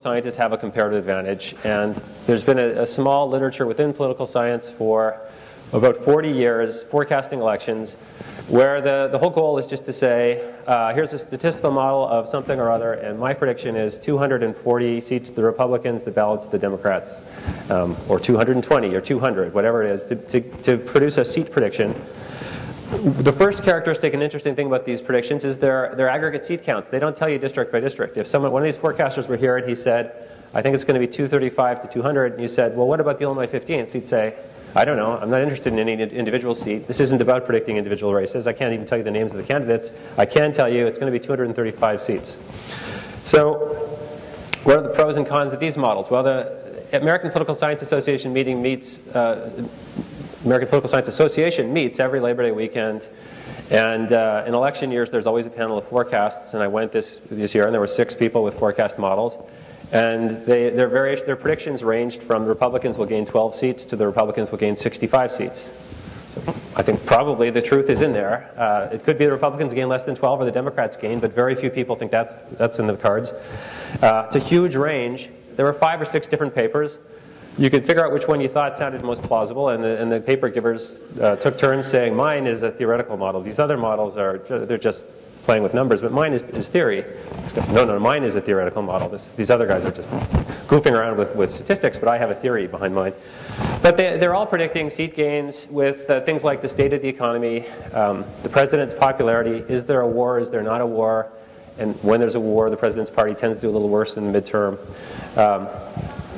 Scientists have a comparative advantage, and there's been a small literature within political science for about 40 years forecasting elections where the whole goal is just to say, here's a statistical model of something or other, and my prediction is 240 seats to the Republicans, the ballots to the Democrats, or 220 or 200, whatever it is, to produce a seat prediction. The first characteristic and interesting thing about these predictions is their aggregate seat counts. They don't tell you district by district. If one of these forecasters were here and he said, I think it's going to be 235 to 200, and you said, well, what about the Illinois 15th? He'd say, I don't know. I'm not interested in any individual seat. This isn't about predicting individual races. I can't even tell you the names of the candidates. I can tell you it's going to be 235 seats. So what are the pros and cons of these models? Well, the American Political Science Association American Political Science Association meets every Labor Day weekend, and in election years there's always a panel of forecasts, and I went this year and there were 6 people with forecast models, and their predictions ranged from the Republicans will gain 12 seats to the Republicans will gain 65 seats. I think probably the truth is in there. It could be the Republicans gain less than 12 or the Democrats gain, but very few people think that's in the cards. It's a huge range. There were 5 or 6 different papers. You could figure out which one you thought sounded most plausible, and the paper givers took turns saying, mine is a theoretical model. These other models they're just playing with numbers, but mine is theory. This guy's, no, mine is a theoretical model. These other guys are just goofing around with statistics, but I have a theory behind mine. But they're all predicting seat gains with things like the state of the economy, the president's popularity, is there a war, is there not a war, and when there's a war, the president's party tends to do a little worse in the midterm.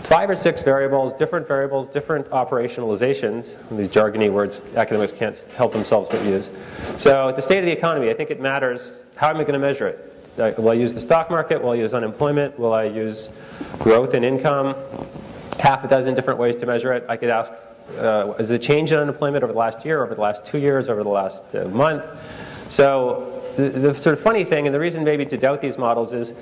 5 or 6 variables, different operationalizations, these jargony words academics can't help themselves but use. So the state of the economy, I think it matters. How am I going to measure it? Will I use the stock market? Will I use unemployment? Will I use growth in income? Half a dozen different ways to measure it. I could ask, is the change in unemployment over the last year, over the last 2 years, over the last month? So the sort of funny thing, and the reason maybe to doubt these models is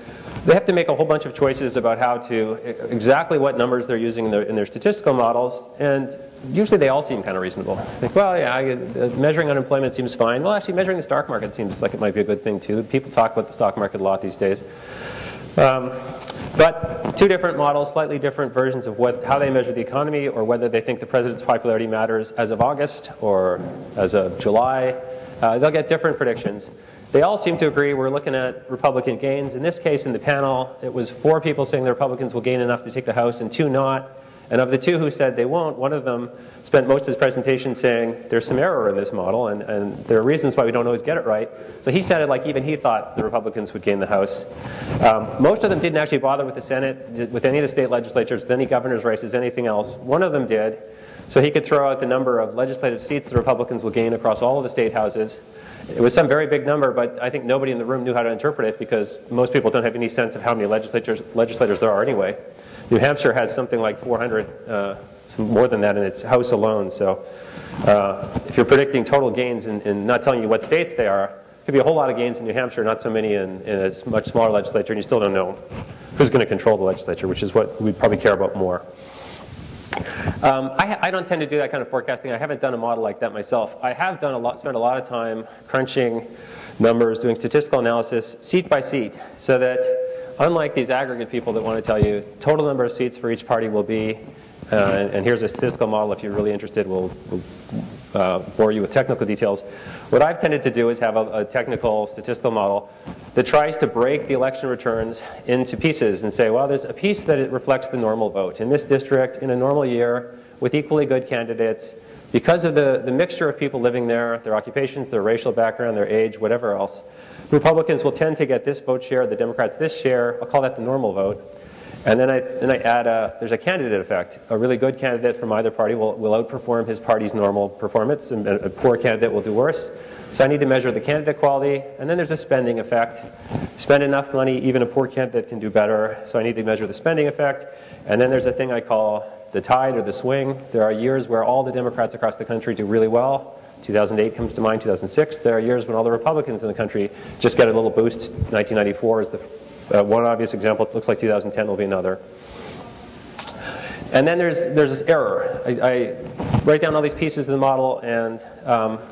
they have to make a whole bunch of choices about exactly what numbers they're using in their statistical models, and usually they all seem kind of reasonable. Think, well, yeah, measuring unemployment seems fine. Well, actually, measuring the stock market seems like it might be a good thing too. People talk about the stock market a lot these days. But 2 different models, slightly different versions of how they measure the economy, or whether they think the president's popularity matters as of August or as of July. They'll get different predictions. They all seem to agree we're looking at Republican gains. In this case, in the panel, it was 4 people saying the Republicans will gain enough to take the House and 2 not. And of the 2 who said they won't, one of them spent most of his presentation saying there's some error in this model, and there are reasons why we don't always get it right. So he sounded like even he thought the Republicans would gain the House. Most of them didn't actually bother with the Senate, with any of the state legislatures, with any governor's races, anything else. One of them did. So he could throw out the number of legislative seats the Republicans will gain across all of the state houses. It was some very big number, but I think nobody in the room knew how to interpret it because most people don't have any sense of how many legislators there are anyway. New Hampshire has something like 400, more than that in its House alone. So if you're predicting total gains and not telling you what states they are, it could be a whole lot of gains in New Hampshire, not so many in a much smaller legislature, and you still don't know who's going to control the legislature, which is what we probably care about more. I don't tend to do that kind of forecasting. I haven't done a model like that myself. I have spent a lot of time crunching numbers, doing statistical analysis, seat by seat, so that unlike these aggregate people that want to tell you total number of seats for each party will be, and here's a statistical model if you're really interested, we'll bore you with technical details. What I've tended to do is have a technical statistical model that tries to break the election returns into pieces and say, well, there's a piece that it reflects the normal vote. In this district, in a normal year, with equally good candidates, because of the mixture of people living there, their occupations, their racial background, their age, whatever else, Republicans will tend to get this vote share, the Democrats this share. I'll call that the normal vote. And then I add there's a candidate effect. A really good candidate from either party will outperform his party's normal performance, and a poor candidate will do worse. So I need to measure the candidate quality, and then there's a spending effect. Spend enough money, even a poor candidate can do better, so I need to measure the spending effect. And then there's a thing I call the tide or the swing. There are years where all the Democrats across the country do really well. 2008 comes to mind, 2006. There are years when all the Republicans in the country just get a little boost. 1994 is the one obvious example. It looks like 2010 will be another. And then there's this error. I write down all these pieces of the model, and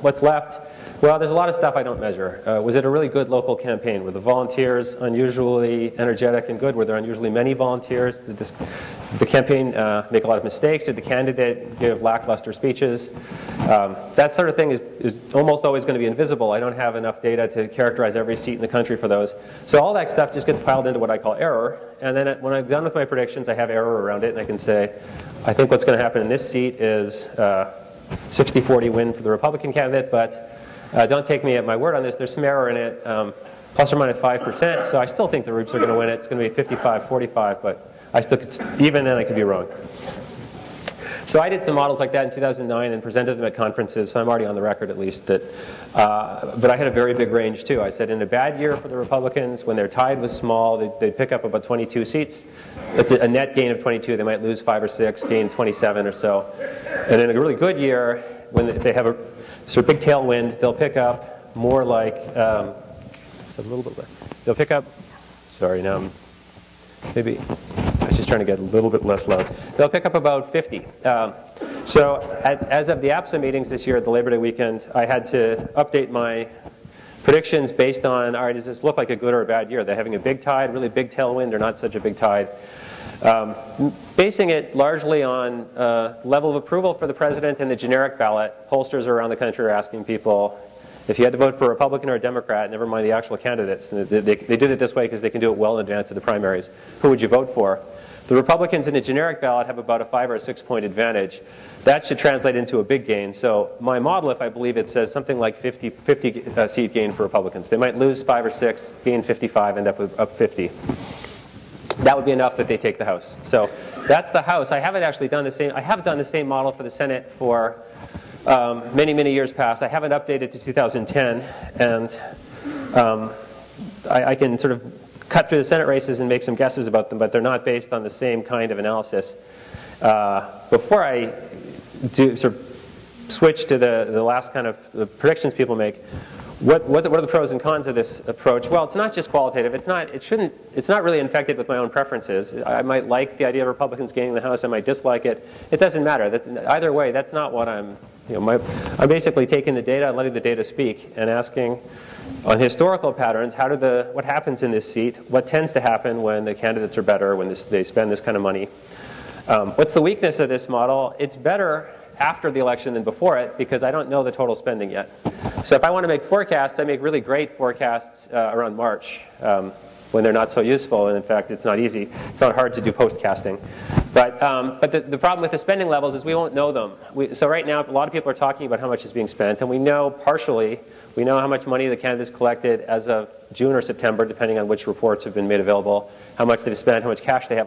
what's left, Well, there's a lot of stuff I don't measure. Was it a really good local campaign? Were the volunteers unusually energetic and good? Were there unusually many volunteers? Did the campaign make a lot of mistakes? Did the candidate give lackluster speeches? That sort of thing is almost always going to be invisible. I don't have enough data to characterize every seat in the country for those. So all that stuff just gets piled into what I call error. And then when I'm done with my predictions, I have error around it, and I can say, I think what's going to happen in this seat is 60-40 win for the Republican candidate, but don't take me at my word on this. There's some error in it, plus or minus 5%. So I still think the Roots are going to win it. It's going to be 55-45, but I still could, even then I could be wrong. So I did some models like that in 2009 and presented them at conferences. So I'm already on the record, at least, that. But I had a very big range too. I said in a bad year for the Republicans, when their tide was small, they'd pick up about 22 seats. It's a net gain of 22. They might lose 5 or 6, gain 27 or so. And in a really good year, if they have a sort of big tailwind, they'll pick up more like a little bit less. They'll pick up. Sorry, now maybe I was just trying to get a little bit less loud. They'll pick up about 50. So as of the APSA meetings this year at the Labor Day weekend, I had to update my predictions based on, all right, does this look like a good or a bad year? They're having a big tide, really big tailwind, or not such a big tide. Basing it largely on level of approval for the president and the generic ballot. Pollsters around the country are asking people, if you had to vote for a Republican or a Democrat, never mind the actual candidates, and they do it this way because they can do it well in advance of the primaries, who would you vote for? The Republicans in the generic ballot have about a 5 or a 6 point advantage. That should translate into a big gain. So my model, if I believe it, says something like 50 seat gain for Republicans. They might lose 5 or 6, gain 55, end up with up 50. That would be enough that they take the House. So that's the House. I haven't actually done the same. I have done the same model for the Senate for many, many years past. I haven't updated to 2010, and I can sort of cut through the Senate races and make some guesses about them, but they're not based on the same kind of analysis. Before I sort of switch to the last kind of the predictions people make, what are the pros and cons of this approach? Well, it's not just qualitative. It's not really infected with my own preferences. I might like the idea of Republicans gaining the House. I might dislike it. It doesn't matter. Either way, that's not what I'm. I'm basically taking the data and letting the data speak and asking, on historical patterns, what happens in this seat? What tends to happen when the candidates are better, when they spend this kind of money? What's the weakness of this model? It's better after the election than before it because I don't know the total spending yet. So if I want to make forecasts, I make really great forecasts around March when they're not so useful. And in fact, it's not easy. It's not hard to do postcasting. But the problem with the spending levels is we won't know them. So right now, a lot of people are talking about how much is being spent. And we know partially, we know how much money the candidates collected as of June or September, depending on which reports have been made available, how much they've spent, how much cash they have.